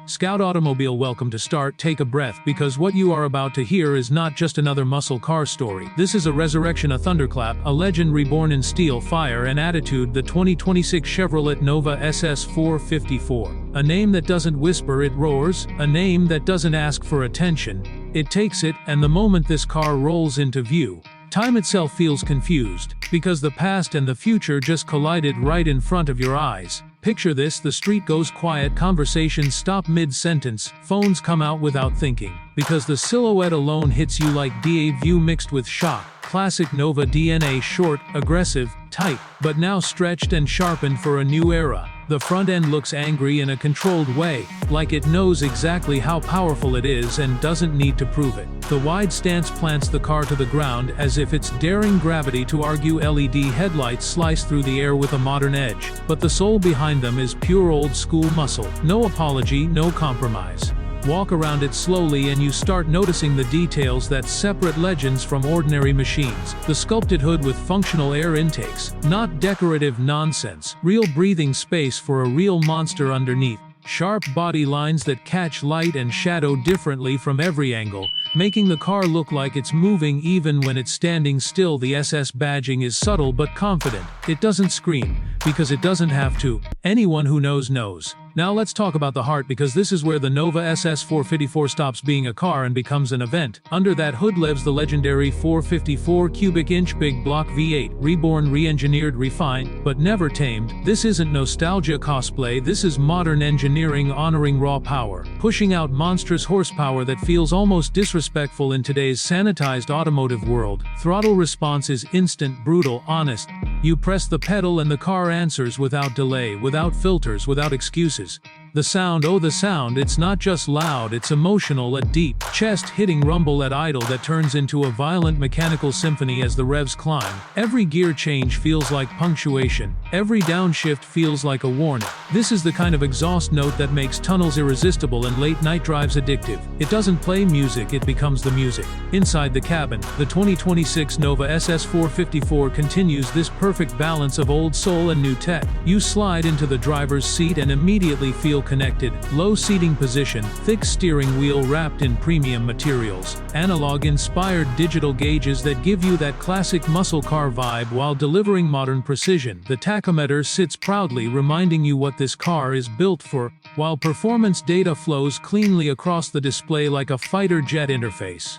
Scout Automobile, welcome to Start. Take a breath, because what you are about to hear is not just another muscle car story. This is a resurrection, a thunderclap, a legend reborn in steel, fire, and attitude. The 2026 Chevrolet Nova SS 454. A name that doesn't whisper, it roars. A name that doesn't ask for attention, it takes it. And the moment this car rolls into view, time itself feels confused, because the past and the future just collided right in front of your eyes. Picture this: the street goes quiet, conversations stop mid-sentence, phones come out without thinking, because the silhouette alone hits you like DA view mixed with shock. Classic Nova DNA, short, aggressive, tight, but now stretched and sharpened for a new era. The front end looks angry in a controlled way, like it knows exactly how powerful it is and doesn't need to prove it. The wide stance plants the car to the ground as if it's daring gravity to argue. LED headlights slice through the air with a modern edge, but the soul behind them is pure old school muscle. No apology, no compromise. Walk around it slowly and you start noticing the details that separate legends from ordinary machines. The sculpted hood with functional air intakes, not decorative nonsense. Real breathing space for a real monster underneath. Sharp body lines that catch light and shadow differently from every angle, making the car look like it's moving even when it's standing still. The SS badging is subtle but confident. It doesn't scream, because it doesn't have to. Anyone who knows knows. Now let's talk about the heart, because this is where the Nova SS 454 stops being a car and becomes an event. Under that hood lives the legendary 454 cubic inch big block V8, reborn, re-engineered, refined, but never tamed. This isn't nostalgia cosplay, this is modern engineering honoring raw power, pushing out monstrous horsepower that feels almost disrespectful in today's sanitized automotive world. Throttle response is instant, brutal, honest. You press the pedal and the car answers without delay, without filters, without excuses. The sound, oh the sound, it's not just loud, it's emotional, a deep, chest-hitting rumble at idle that turns into a violent mechanical symphony as the revs climb. Every gear change feels like punctuation, every downshift feels like a warning. This is the kind of exhaust note that makes tunnels irresistible and late-night drives addictive. It doesn't play music, it becomes the music. Inside the cabin, the 2026 Nova SS 454 continues this perfect balance of old soul and new tech. You slide into the driver's seat and immediately feel connected. Low seating position, thick steering wheel wrapped in premium materials, analog-inspired digital gauges that give you that classic muscle car vibe while delivering modern precision. The tachometer sits proudly, reminding you what this car is built for, while performance data flows cleanly across the display like a fighter jet interface.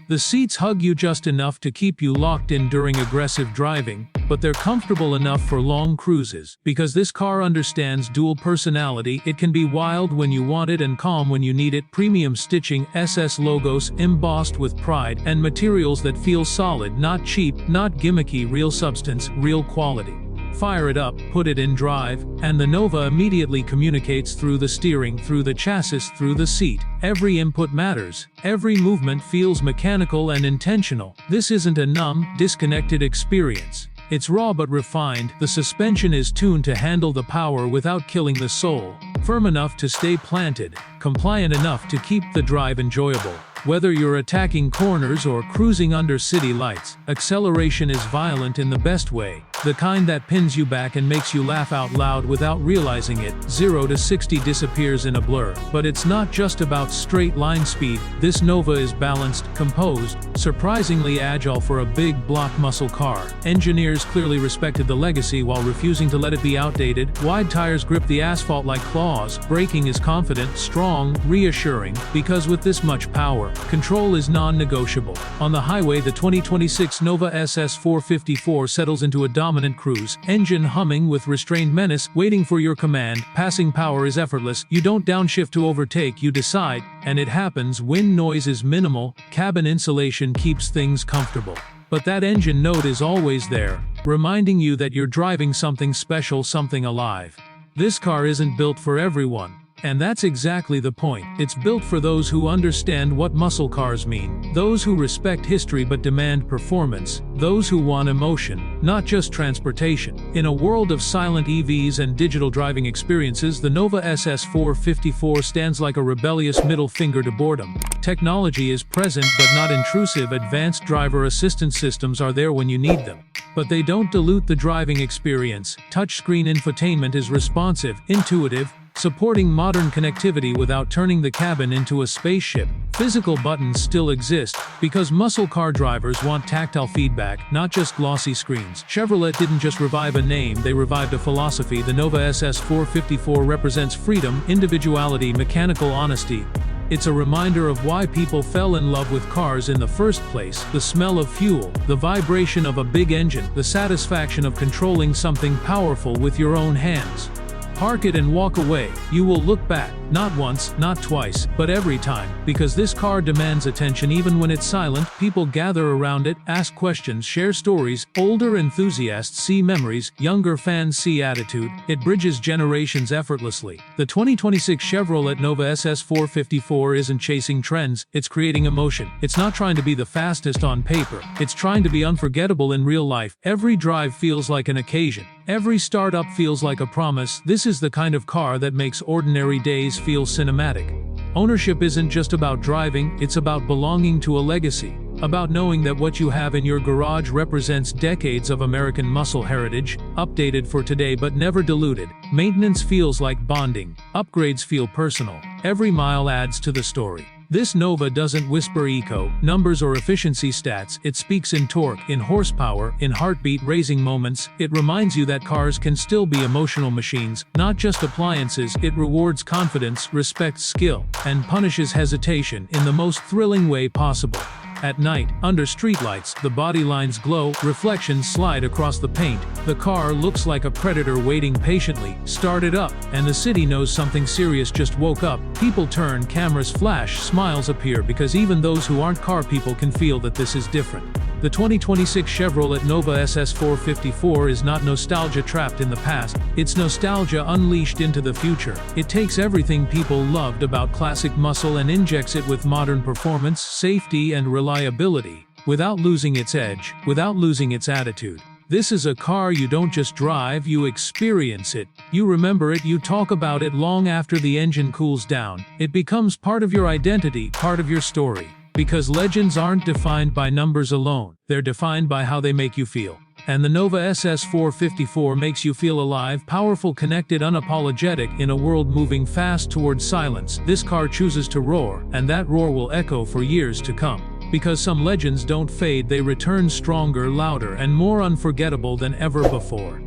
The seats hug you just enough to keep you locked in during aggressive driving, but they're comfortable enough for long cruises. Because this car understands dual personality, it can be wild when you want it and calm when you need it. Premium stitching, SS logos embossed with pride, and materials that feel solid, not cheap, not gimmicky, real substance, real quality. Fire it up, put it in drive, and the Nova immediately communicates through the steering, through the chassis, through the seat. Every input matters. Every movement feels mechanical and intentional. This isn't a numb, disconnected experience. It's raw but refined. The suspension is tuned to handle the power without killing the soul. Firm enough to stay planted, compliant enough to keep the drive enjoyable. Whether you're attacking corners or cruising under city lights, acceleration is violent in the best way. The kind that pins you back and makes you laugh out loud without realizing it. 0 to 60 disappears in a blur. But it's not just about straight line speed. This Nova is balanced, composed, surprisingly agile for a big block muscle car. Engineers clearly respected the legacy while refusing to let it be outdated. Wide tires grip the asphalt like claws. Braking is confident, strong, reassuring, because with this much power, control is non-negotiable. On the highway, the 2026 Nova SS 454 settles into a dominant cruise, engine humming with restrained menace, waiting for your command. Passing power is effortless. You don't downshift to overtake, you decide, and it happens. Wind noise is minimal, cabin insulation keeps things comfortable. But that engine note is always there, reminding you that you're driving something special, something alive. This car isn't built for everyone. And that's exactly the point. It's built for those who understand what muscle cars mean, those who respect history but demand performance, those who want emotion, not just transportation. In a world of silent EVs and digital driving experiences, the Nova SS 454 stands like a rebellious middle finger to boredom. Technology is present but not intrusive. Advanced driver assistance systems are there when you need them, but they don't dilute the driving experience. Touchscreen infotainment is responsive, intuitive, supporting modern connectivity without turning the cabin into a spaceship. Physical buttons still exist, because muscle car drivers want tactile feedback, not just glossy screens. Chevrolet didn't just revive a name, they revived a philosophy. The Nova SS 454 represents freedom, individuality, mechanical honesty. It's a reminder of why people fell in love with cars in the first place: the smell of fuel, the vibration of a big engine, the satisfaction of controlling something powerful with your own hands. Park it and walk away. You will look back, not once, not twice, but every time, because this car demands attention even when it's silent. People gather around it, ask questions, share stories. Older enthusiasts see memories, younger fans see attitude. It bridges generations effortlessly. The 2026 Chevrolet Nova SS 454 isn't chasing trends, it's creating emotion. It's not trying to be the fastest on paper, it's trying to be unforgettable in real life. Every drive feels like an occasion. Every startup feels like a promise. This is the kind of car that makes ordinary days feel cinematic. Ownership isn't just about driving, it's about belonging to a legacy. About knowing that what you have in your garage represents decades of American muscle heritage, updated for today but never diluted. Maintenance feels like bonding. Upgrades feel personal. Every mile adds to the story. This Nova doesn't whisper eco, numbers or efficiency stats. It speaks in torque, in horsepower, in heartbeat-raising moments. It reminds you that cars can still be emotional machines, not just appliances. It rewards confidence, respects skill, and punishes hesitation in the most thrilling way possible. At night, under streetlights, the body lines glow, reflections slide across the paint. The car looks like a predator waiting patiently. Start it up, and the city knows something serious just woke up. People turn, cameras flash, smiles appear, because even those who aren't car people can feel that this is different. The 2026 Chevrolet Nova SS 454 is not nostalgia trapped in the past, it's nostalgia unleashed into the future. It takes everything people loved about classic muscle and injects it with modern performance, safety, and reliability, without losing its edge, without losing its attitude. This is a car you don't just drive, you experience it. You remember it, you talk about it long after the engine cools down. It becomes part of your identity, part of your story. Because legends aren't defined by numbers alone, they're defined by how they make you feel. And the Nova SS 454 makes you feel alive, powerful, connected, unapologetic. In a world moving fast towards silence, this car chooses to roar, and that roar will echo for years to come. Because some legends don't fade, they return stronger, louder, and more unforgettable than ever before.